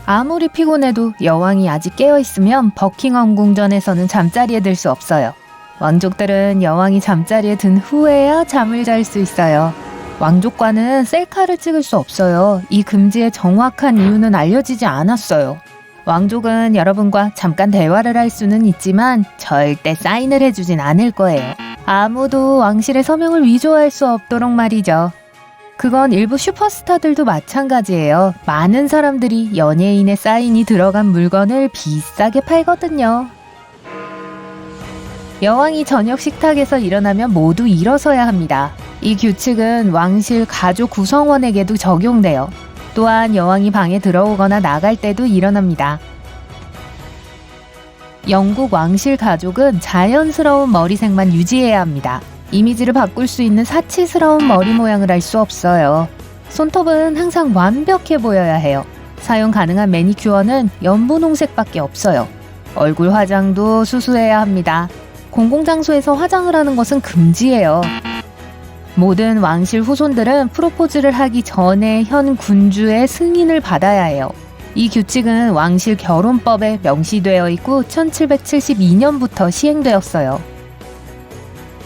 아무리 피곤해도 여왕이 아직 깨어있으면 버킹엄 궁전에서는 잠자리에 들 수 없어요. 왕족들은 여왕이 잠자리에 든 후에야 잠을 잘 수 있어요. 왕족과는 셀카를 찍을 수 없어요. 이 금지의 정확한 이유는 알려지지 않았어요. 왕족은 여러분과 잠깐 대화를 할 수는 있지만 절대 사인을 해주진 않을 거예요. 아무도 왕실의 서명을 위조할 수 없도록 말이죠. 그건 일부 슈퍼스타들도 마찬가지예요. 많은 사람들이 연예인의 사인이 들어간 물건을 비싸게 팔거든요. 여왕이 저녁 식탁에서 일어나면 모두 일어서야 합니다. 이 규칙은 왕실 가족 구성원에게도 적용돼요. 또한 여왕이 방에 들어오거나 나갈 때도 일어납니다. 영국 왕실 가족은 자연스러운 머리색만 유지해야 합니다. 이미지를 바꿀 수 있는 사치스러운 머리 모양을 할 수 없어요. 손톱은 항상 완벽해 보여야 해요. 사용 가능한 매니큐어는 연분홍색밖에 없어요. 얼굴 화장도 수수해야 합니다. 공공장소에서 화장을 하는 것은 금지예요. 모든 왕실 후손들은 프로포즈를 하기 전에 현 군주의 승인을 받아야 해요. 이 규칙은 왕실 결혼법에 명시되어 있고 1772년부터 시행되었어요.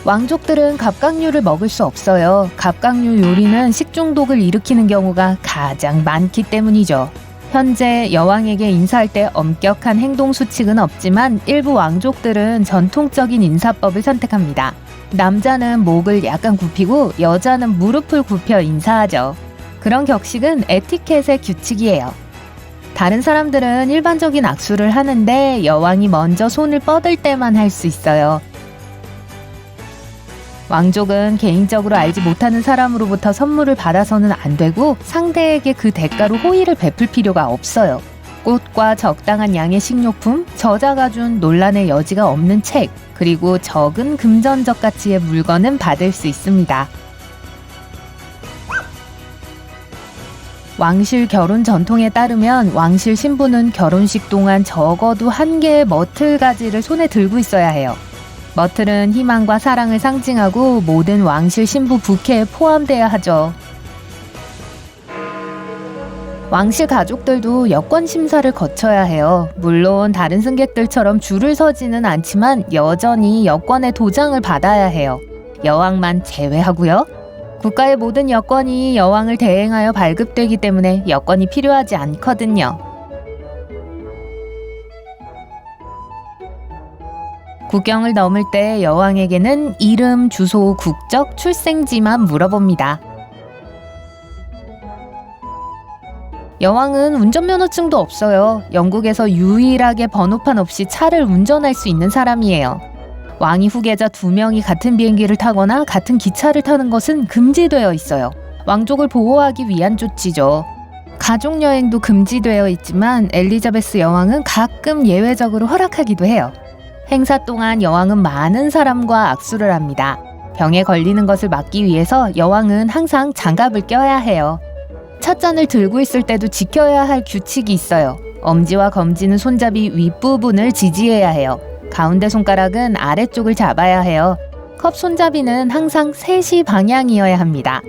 왕족들은 갑각류를 먹을 수 없어요. 갑각류 요리는 식중독을 일으키는 경우가 가장 많기 때문이죠. 현재 여왕에게 인사할 때 엄격한 행동 수칙은 없지만 일부 왕족들은 전통적인 인사법을 선택합니다. 남자는 목을 약간 굽히고 여자는 무릎을 굽혀 인사하죠. 그런 격식은 에티켓의 규칙이에요. 다른 사람들은 일반적인 악수를 하는데 여왕이 먼저 손을 뻗을 때만 할 수 있어요. 왕족은 개인적으로 알지 못하는 사람으로부터 선물을 받아서는 안 되고 상대에게 그 대가로 호의를 베풀 필요가 없어요. 꽃과 적당한 양의 식료품, 저자가 준 논란의 여지가 없는 책, 그리고 적은 금전적 가치의 물건은 받을 수 있습니다. 왕실 결혼 전통에 따르면 왕실 신부는 결혼식 동안 적어도 1개의 머틀 가지를 손에 들고 있어야 해요. 머틀은 희망과 사랑을 상징하고 모든 왕실 신부 부케에 포함돼야 하죠. 왕실 가족들도 여권 심사를 거쳐야 해요. 물론 다른 승객들처럼 줄을 서지는 않지만 여전히 여권의 도장을 받아야 해요. 여왕만 제외하고요. 국가의 모든 여권이 여왕을 대행하여 발급되기 때문에 여권이 필요하지 않거든요. 국경을 넘을 때 여왕에게는 이름, 주소, 국적, 출생지만 물어봅니다. 여왕은 운전면허증도 없어요. 영국에서 유일하게 번호판 없이 차를 운전할 수 있는 사람이에요. 왕위 후계자 2명이 같은 비행기를 타거나 같은 기차를 타는 것은 금지되어 있어요. 왕족을 보호하기 위한 조치죠. 가족여행도 금지되어 있지만 엘리자베스 여왕은 가끔 예외적으로 허락하기도 해요. 행사 동안 여왕은 많은 사람과 악수를 합니다. 병에 걸리는 것을 막기 위해서 여왕은 항상 장갑을 껴야 해요. 찻잔을 들고 있을 때도 지켜야 할 규칙이 있어요. 엄지와 검지는 손잡이 윗부분을 지지해야 해요. 가운데 손가락은 아래쪽을 잡아야 해요. 컵 손잡이는 항상 3시 방향이어야 합니다.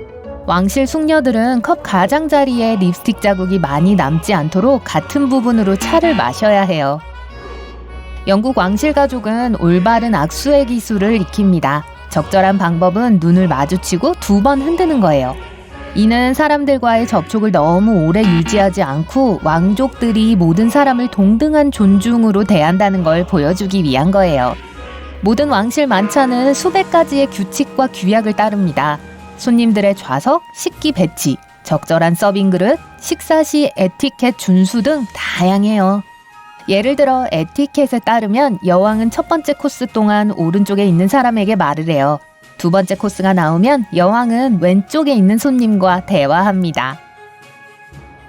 왕실 숙녀들은 컵 가장자리에 립스틱 자국이 많이 남지 않도록 같은 부분으로 차를 마셔야 해요. 영국 왕실 가족은 올바른 악수의 기술을 익힙니다. 적절한 방법은 눈을 마주치고 2번 흔드는 거예요. 이는 사람들과의 접촉을 너무 오래 유지하지 않고 왕족들이 모든 사람을 동등한 존중으로 대한다는 걸 보여주기 위한 거예요. 모든 왕실 만찬은 수백 가지의 규칙과 규약을 따릅니다. 손님들의 좌석, 식기 배치, 적절한 서빙 그릇, 식사 시 에티켓 준수 등 다양해요. 예를 들어 에티켓에 따르면 여왕은 첫 번째 코스 동안 오른쪽에 있는 사람에게 말을 해요. 2번째 코스가 나오면 여왕은 왼쪽에 있는 손님과 대화합니다.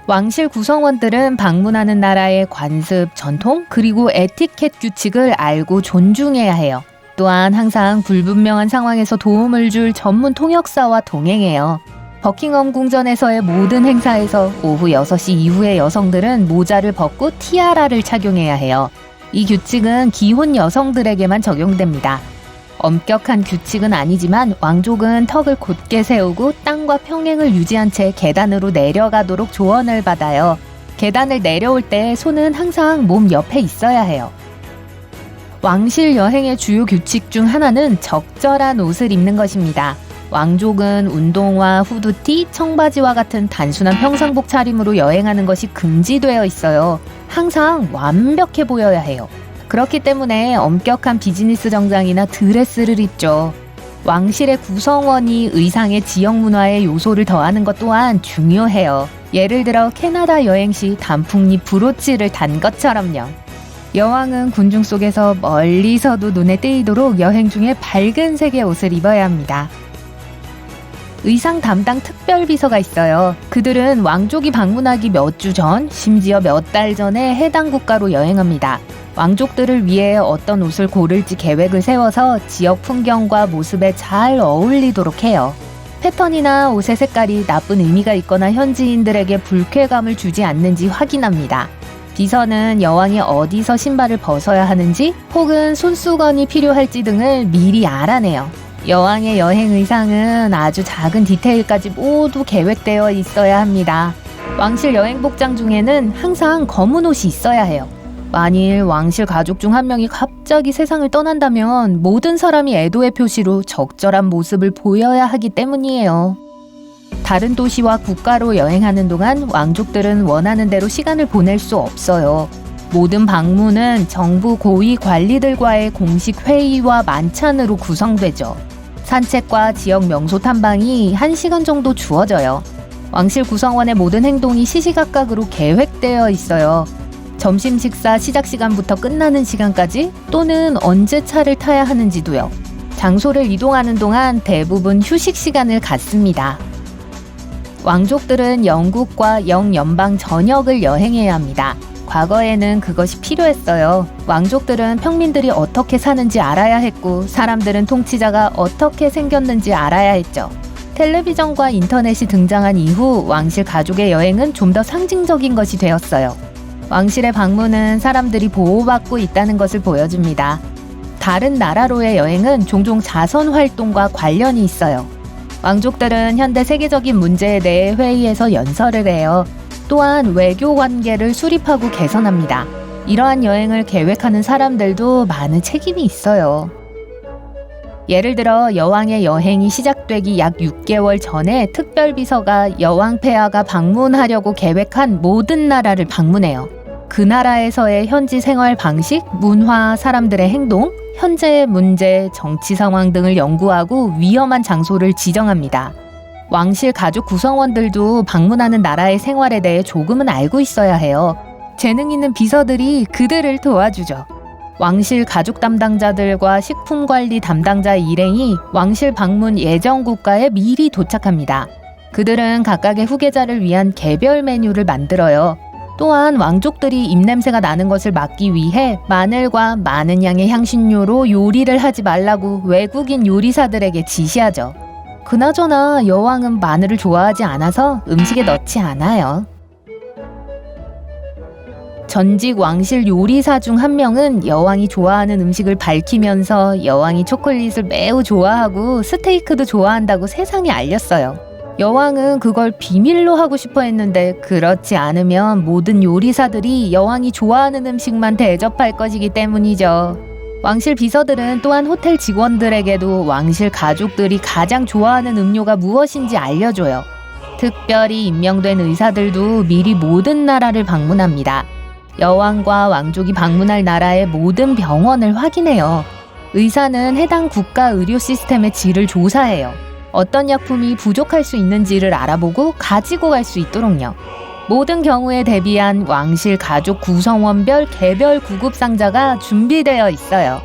왕실 구성원들은 방문하는 나라의 관습, 전통, 그리고 에티켓 규칙을 알고 존중해야 해요. 또한 항상 불분명한 상황에서 도움을 줄 전문 통역사와 동행해요. 버킹엄 궁전에서의 모든 행사에서 오후 6시 이후의 여성들은 모자를 벗고 티아라를 착용해야 해요. 이 규칙은 기혼 여성들에게만 적용됩니다. 엄격한 규칙은 아니지만 왕족은 턱을 곧게 세우고 땅과 평행을 유지한 채 계단으로 내려가도록 조언을 받아요. 계단을 내려올 때 손은 항상 몸 옆에 있어야 해요. 왕실 여행의 주요 규칙 중 하나는 적절한 옷을 입는 것입니다. 왕족은 운동화, 후드티, 청바지와 같은 단순한 평상복 차림으로 여행하는 것이 금지되어 있어요. 항상 완벽해 보여야 해요. 그렇기 때문에 엄격한 비즈니스 정장이나 드레스를 입죠. 왕실의 구성원이 의상에 지역 문화의 요소를 더하는 것 또한 중요해요. 예를 들어 캐나다 여행 시 단풍잎 브로치를 단 것처럼요. 여왕은 군중 속에서 멀리서도 눈에 띄도록 여행 중에 밝은 색의 옷을 입어야 합니다. 의상 담당 특별비서가 있어요. 그들은 왕족이 방문하기 몇 주 전, 심지어 몇 달 전에 해당 국가로 여행합니다. 왕족들을 위해 어떤 옷을 고를지 계획을 세워서 지역 풍경과 모습에 잘 어울리도록 해요. 패턴이나 옷의 색깔이 나쁜 의미가 있거나 현지인들에게 불쾌감을 주지 않는지 확인합니다. 비서는 여왕이 어디서 신발을 벗어야 하는지 혹은 손수건이 필요할지 등을 미리 알아내요. 여왕의 여행 의상은 아주 작은 디테일까지 모두 계획되어 있어야 합니다. 왕실 여행 복장 중에는 항상 검은 옷이 있어야 해요. 만일 왕실 가족 중 한 명이 갑자기 세상을 떠난다면 모든 사람이 애도의 표시로 적절한 모습을 보여야 하기 때문이에요. 다른 도시와 국가로 여행하는 동안 왕족들은 원하는 대로 시간을 보낼 수 없어요. 모든 방문은 정부 고위 관리들과의 공식 회의와 만찬으로 구성되죠. 산책과 지역 명소 탐방이 1시간 정도 주어져요. 왕실 구성원의 모든 행동이 시시각각으로 계획되어 있어요. 점심 식사 시작 시간부터 끝나는 시간까지 또는 언제 차를 타야 하는지도요. 장소를 이동하는 동안 대부분 휴식 시간을 갖습니다. 왕족들은 영국과 영연방 전역을 여행해야 합니다. 과거에는 그것이 필요했어요. 왕족들은 평민들이 어떻게 사는지 알아야 했고 사람들은 통치자가 어떻게 생겼는지 알아야 했죠. 텔레비전과 인터넷이 등장한 이후 왕실 가족의 여행은 좀 더 상징적인 것이 되었어요. 왕실의 방문은 사람들이 보호받고 있다는 것을 보여줍니다. 다른 나라로의 여행은 종종 자선 활동과 관련이 있어요. 왕족들은 현대 세계적인 문제에 대해 회의에서 연설을 해요. 또한 외교 관계를 수립하고 개선합니다. 이러한 여행을 계획하는 사람들도 많은 책임이 있어요. 예를 들어 여왕의 여행이 시작되기 약 6개월 전에 특별비서가 여왕 폐하가 방문하려고 계획한 모든 나라를 방문해요. 그 나라에서의 현지 생활 방식, 문화, 사람들의 행동, 현재의 문제, 정치 상황 등을 연구하고 위험한 장소를 지정합니다. 왕실 가족 구성원들도 방문하는 나라의 생활에 대해 조금은 알고 있어야 해요. 재능 있는 비서들이 그들을 도와주죠. 왕실 가족 담당자들과 식품관리 담당자 일행이 왕실 방문 예정 국가에 미리 도착합니다. 그들은 각각의 후계자를 위한 개별 메뉴를 만들어요. 또한 왕족들이 입냄새가 나는 것을 막기 위해 마늘과 많은 양의 향신료로 요리를 하지 말라고 외국인 요리사들에게 지시하죠. 그나저나 여왕은 마늘을 좋아하지 않아서 음식에 넣지 않아요. 전직 왕실 요리사 중 한 명은 여왕이 좋아하는 음식을 밝히면서 여왕이 초콜릿을 매우 좋아하고 스테이크도 좋아한다고 세상에 알렸어요. 여왕은 그걸 비밀로 하고 싶어 했는데 그렇지 않으면 모든 요리사들이 여왕이 좋아하는 음식만 대접할 것이기 때문이죠. 왕실 비서들은 또한 호텔 직원들에게도 왕실 가족들이 가장 좋아하는 음료가 무엇인지 알려줘요. 특별히 임명된 의사들도 미리 모든 나라를 방문합니다. 여왕과 왕족이 방문할 나라의 모든 병원을 확인해요. 의사는 해당 국가 의료 시스템의 질을 조사해요. 어떤 약품이 부족할 수 있는지를 알아보고 가지고 갈 수 있도록요. 모든 경우에 대비한 왕실 가족 구성원별 개별 구급 상자가 준비되어 있어요.